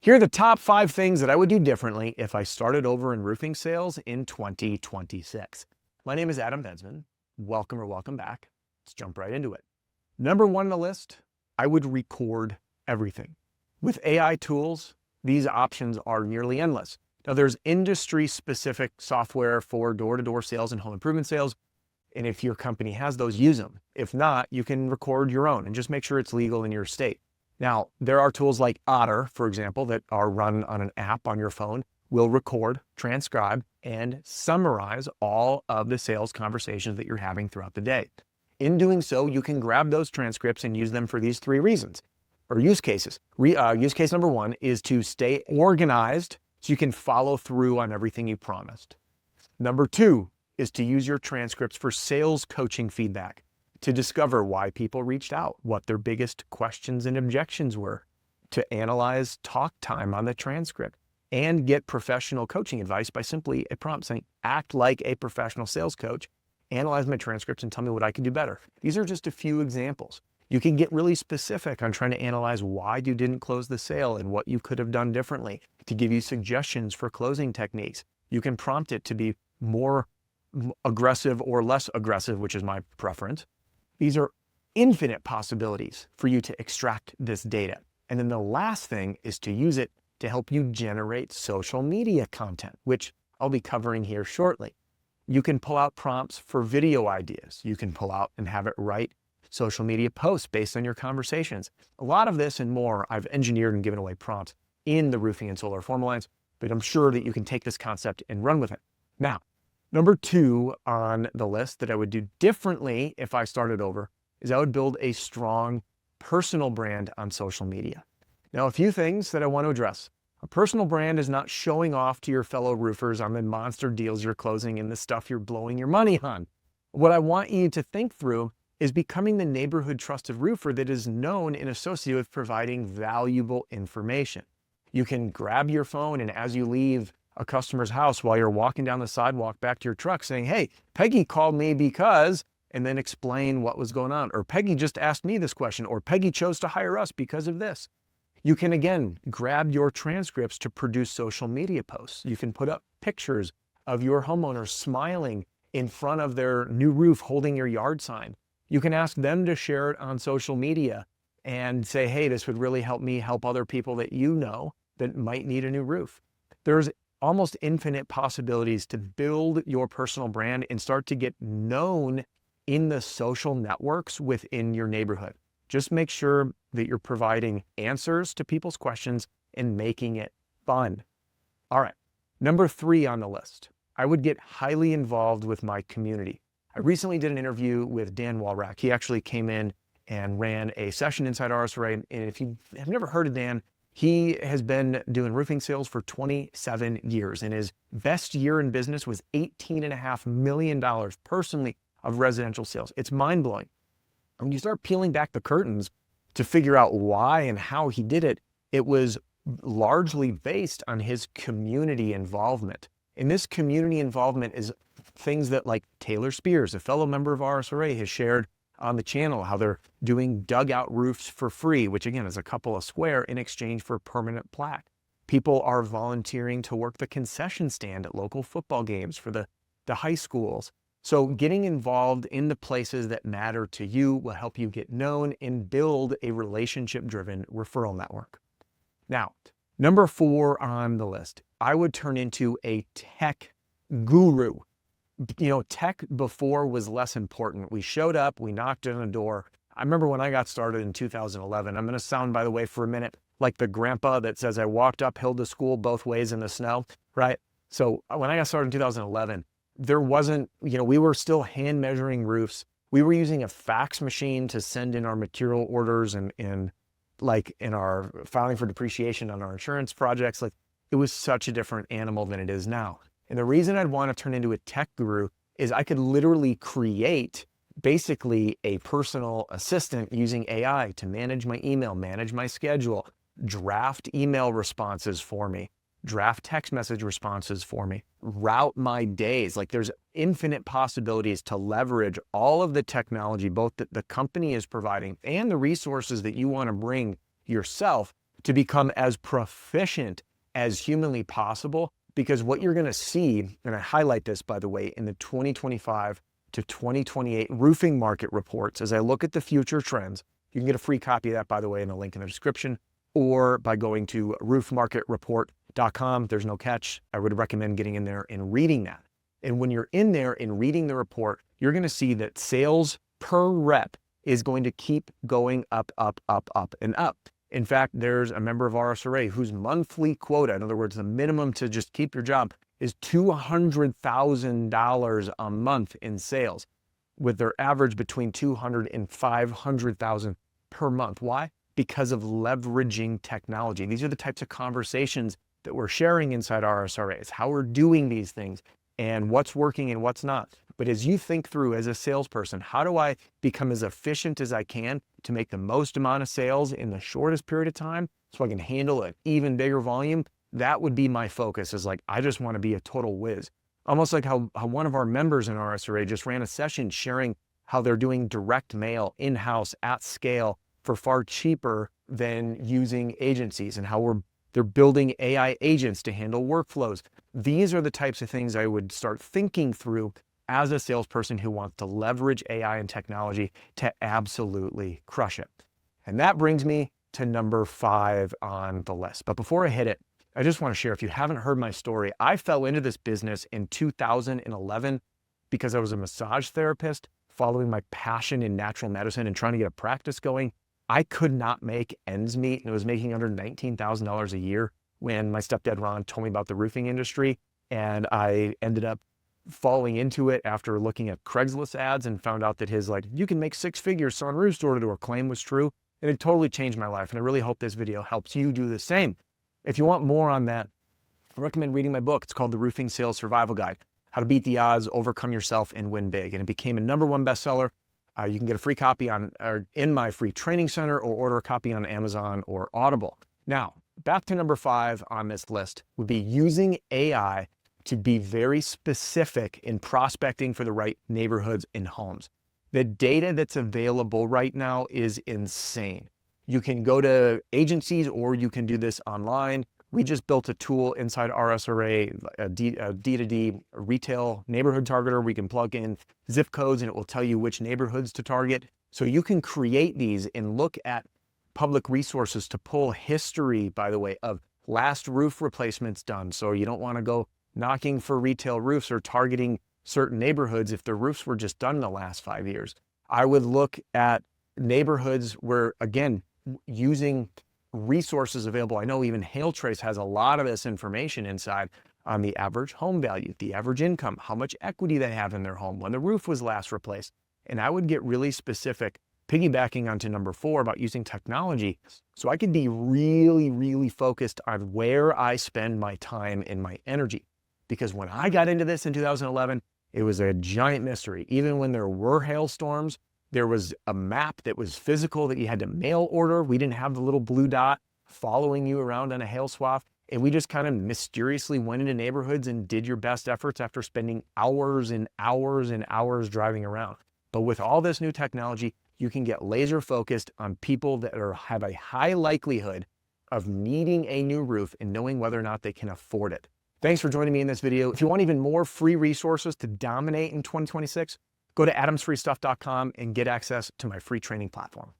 Here are the top 5 things that I would do differently if I started over in roofing sales in 2026. My name is Adam Bensman. Welcome or welcome back. Let's jump right into it. Number 1 on the list, I would record everything. With AI tools, these options are nearly endless. Now, there's industry-specific software for door-to-door sales and home improvement sales, and if your company has those, use them. If not, you can record your own and just make sure it's legal in your state. Now, there are tools like Otter, for example, that are run on an app on your phone, will record, transcribe, and summarize all of the sales conversations that you're having throughout the day. In doing so, you can grab those transcripts and use them for these 3 reasons, or use cases. Use case number 1 is to stay organized so you can follow through on everything you promised. Number 2 is to use your transcripts for sales coaching feedback, to discover why people reached out, what their biggest questions and objections were, to analyze talk time on the transcript, and get professional coaching advice by simply a prompt saying, act like a professional sales coach, analyze my transcripts and tell me what I can do better. These are just a few examples. You can get really specific on trying to analyze why you didn't close the sale and what you could have done differently to give you suggestions for closing techniques. You can prompt it to be more aggressive or less aggressive, which is my preference. These are infinite possibilities for you to extract this data. And then the last thing is to use it to help you generate social media content, which I'll be covering here shortly. You can pull out prompts for video ideas. You can pull out and have it write social media posts based on your conversations. A lot of this and more, I've engineered and given away prompts in the roofing and solar formal lines, but I'm sure that you can take this concept and run with it. Now, number 2 on the list that I would do differently if I started over is I would build a strong personal brand on social media. Now, a few things that I want to address. A personal brand is not showing off to your fellow roofers on the monster deals you're closing and the stuff you're blowing your money on. What I want you to think through is becoming the neighborhood trusted roofer that is known and associated with providing valuable information. You can grab your phone and as you leave a customer's house while you're walking down the sidewalk back to your truck saying, hey, Peggy called me because, and then explain what was going on. Or Peggy just asked me this question, or Peggy chose to hire us because of this. You can, again, grab your transcripts to produce social media posts. You can put up pictures of your homeowner smiling in front of their new roof holding your yard sign. You can ask them to share it on social media and say, hey, this would really help me help other people that you know that might need a new roof. There's almost infinite possibilities to build your personal brand and start to get known in the social networks within your neighborhood. Just make sure that you're providing answers to people's questions and making it fun. All right, number 3 on the list, I would get highly involved with my community. I recently did an interview with Dan Walrack. He actually came in and ran a session inside RSRA. And if you have never heard of Dan, he has been doing roofing sales for 27 years, and his best year in business was $18.5 million personally of residential sales. It's mind-blowing. When you start peeling back the curtains to figure out why and how he did it, it was largely based on his community involvement. And this community involvement is things that, like Taylor Spears, a fellow member of RSRA, has shared on the channel, how they're doing dugout roofs for free, which again is a couple of square in exchange for a permanent plaque. People are volunteering to work the concession stand at local football games for the high schools. So getting involved in the places that matter to you will help you get known and build a relationship-driven referral network. Now, number 4 on the list, I would turn into a tech guru. You know, tech before was less important. We showed up, we knocked on a door. I remember when I got started in 2011, I'm gonna sound, by the way, for a minute, like the grandpa that says I walked uphill to school both ways in the snow, right? So when I got started in 2011, there wasn't, we were still hand measuring roofs. We were using a fax machine to send in our material orders and in our filing for depreciation on our insurance projects. Like, it was such a different animal than it is now. And the reason I'd want to turn into a tech guru is I could literally create basically a personal assistant using AI to manage my email, manage my schedule, draft email responses for me, draft text message responses for me, route my days. Like, there's infinite possibilities to leverage all of the technology, both that the company is providing and the resources that you want to bring yourself to become as proficient as humanly possible, because what you're gonna see, and I highlight this, by the way, in the 2025 to 2028 roofing market reports, as I look at the future trends, you can get a free copy of that, by the way, in the link in the description, or by going to roofmarketreport.com. There's no catch. I would recommend getting in there and reading that. And when you're in there and reading the report, you're gonna see that sales per rep is going to keep going up, up, up, up, and up. In fact, there's a member of RSRA whose monthly quota, in other words, the minimum to just keep your job, is $200,000 a month in sales, with their average between $200,000 and $500,000 per month. Why? Because of leveraging technology. These are the types of conversations that we're sharing inside RSRAs, how we're doing these things and what's working and what's not. But as you think through as a salesperson, how do I become as efficient as I can to make the most amount of sales in the shortest period of time so I can handle an even bigger volume? That would be my focus, is like, I just want to be a total whiz. Almost like how one of our members in RSRA just ran a session sharing how they're doing direct mail in-house at scale for far cheaper than using agencies, and how they're building AI agents to handle workflows. These are the types of things I would start thinking through as a salesperson who wants to leverage AI and technology to absolutely crush it. And that brings me to number 5 on the list. But before I hit it, I just want to share, if you haven't heard my story, I fell into this business in 2011 because I was a massage therapist following my passion in natural medicine and trying to get a practice going. I could not make ends meet, and I was making under $19,000 a year when my stepdad Ron told me about the roofing industry, and I ended up falling into it after looking at Craigslist ads and found out that his, like, you can make 6 figures selling roofs door to door claim was true, and it totally changed my life. And I really hope this video helps you do the same. If you want more on that, I recommend reading my book. It's called The Roofing Sales Survival Guide: How to Beat the Odds, Overcome Yourself, and Win Big. And it became a #1 bestseller. You can get a free copy in my free training center, or order a copy on Amazon or Audible. Now, back to number 5 on this list would be using AI to be very specific in prospecting for the right neighborhoods and homes. The data that's available right now is insane. You can go to agencies, or you can do this online. We just built a tool inside RSRA, a D2D retail neighborhood targeter. We can plug in zip codes and it will tell you which neighborhoods to target. So you can create these and look at public resources to pull history, by the way, of last roof replacements done. So you don't want to go knocking for retail roofs or targeting certain neighborhoods if the roofs were just done in the last 5 years. I would look at neighborhoods where, again, using resources available. I know even Hail Trace has a lot of this information inside on the average home value, the average income, how much equity they have in their home, when the roof was last replaced. And I would get really specific, piggybacking onto number 4 about using technology, so I could be really, really focused on where I spend my time and my energy. Because when I got into this in 2011, it was a giant mystery. Even when there were hailstorms, there was a map that was physical that you had to mail order. We didn't have the little blue dot following you around on a hail swath. And we just kind of mysteriously went into neighborhoods and did your best efforts after spending hours and hours and hours driving around. But with all this new technology, you can get laser focused on people that have a high likelihood of needing a new roof and knowing whether or not they can afford it. Thanks for joining me in this video. If you want even more free resources to dominate in 2026, go to adamsfreestuff.com and get access to my free training platform.